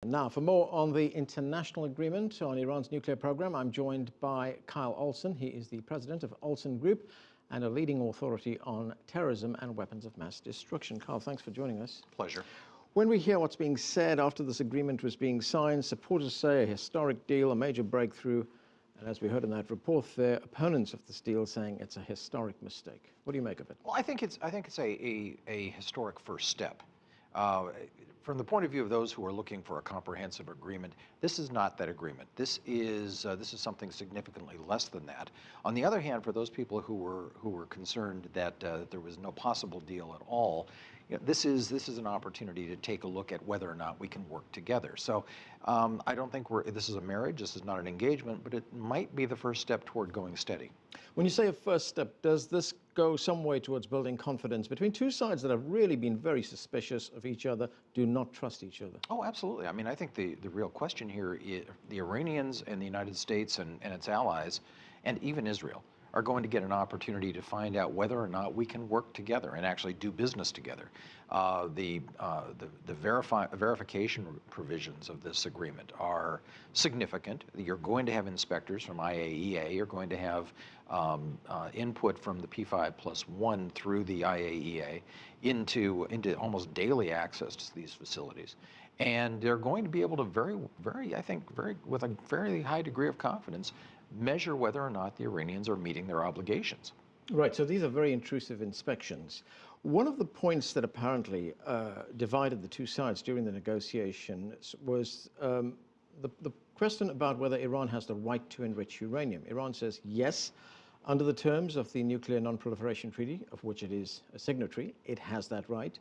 Now, for more on the international agreement on Iran's nuclear program, I'm joined by Kyle Olson. He is the president of Olson Group and a leading authority on terrorism and weapons of mass destruction. Kyle, thanks for joining us. Pleasure. When we hear what's being said after this agreement was being signed, supporters say a historic deal, a major breakthrough, and as we heard in that report there, opponents of this deal saying it's a historic mistake. What do you make of it? Well, I think it's a historic first step. From the point of view of those who are looking for a comprehensive agreement, this is not that agreement. This is something significantly less than that. On the other hand, for those people who were concerned that there was no possible deal at all, this is an opportunity to take a look at whether or not we can work together. So I don't think this is a marriage. This is not an engagement, but it might be the first step toward going steady. When you say a first step, does this go some way towards building confidence between two sides that have really been very suspicious of each other, do not trust each other? Oh, absolutely. I mean, I think the real question here is the Iranians and the United States and its allies, and even Israel, are going to get an opportunity to find out whether or not we can work together and actually do business together. The verification provisions of this agreement are significant. You're going to have inspectors from IAEA. You're going to have input from the P5+1 through the IAEA into almost daily access to these facilities. And they're going to be able to with a very high degree of confidence, measure whether or not the Iranians are meeting their obligations. Right, so these are very intrusive inspections. One of the points that apparently divided the two sides during the negotiations was the question about whether Iran has the right to enrich uranium. Iran says yes, under the terms of the Nuclear Non-Proliferation Treaty, of which it is a signatory, it has that right.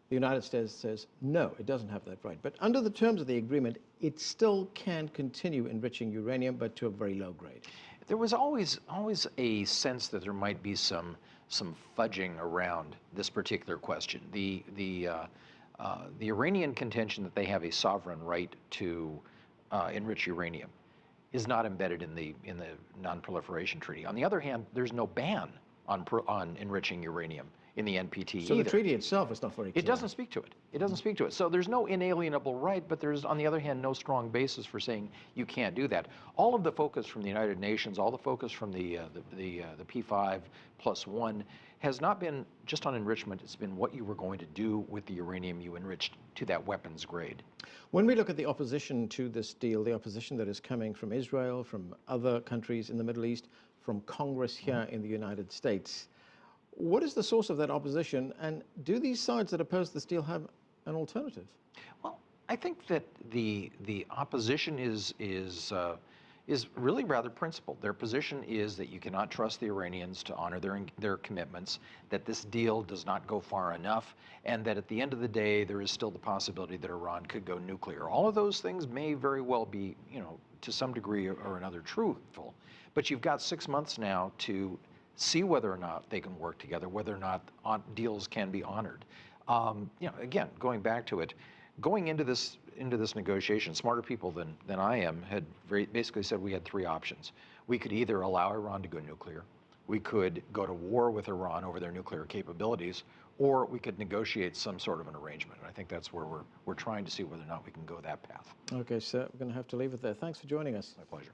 The United States says, no, it doesn't have that right. But under the terms of the agreement, it still can continue enriching uranium, but to a very low grade. There was always a sense that there might be some fudging around this particular question. The Iranian contention that they have a sovereign right to enrich uranium is not embedded in the Non-Proliferation Treaty. On the other hand, there's no ban on enriching uranium in the NPT So either. the treaty itself is not very clear. It doesn't speak to it. It doesn't speak to it. So there's no inalienable right, but there's, on the other hand, no strong basis for saying you can't do that. All of the focus from the United Nations, all the focus from the P5+1 has not been just on enrichment. It's been what you were going to do with the uranium you enriched to that weapons grade. When we look at the opposition to this deal, the opposition that is coming from Israel, from other countries in the Middle East, from Congress here in the United States, what is the source of that opposition, and do these sides that oppose this deal have an alternative? Well, I think that the opposition is really rather principled. Their position is that you cannot trust the Iranians to honor their commitments, that this deal does not go far enough, and that at the end of the day, there is still the possibility that Iran could go nuclear. All of those things may very well be, to some degree or another truthful, but you've got 6 months now to see whether or not they can work together, whether or not deals can be honored. Again, going back to it, going into this negotiation, smarter people than I am had basically said we had 3 options. We could either allow Iran to go nuclear, we could go to war with Iran over their nuclear capabilities, or we could negotiate some sort of an arrangement. And I think that's where we're trying to see whether or not we can go that path. Okay, sir, we're going to have to leave it there. Thanks for joining us. My pleasure.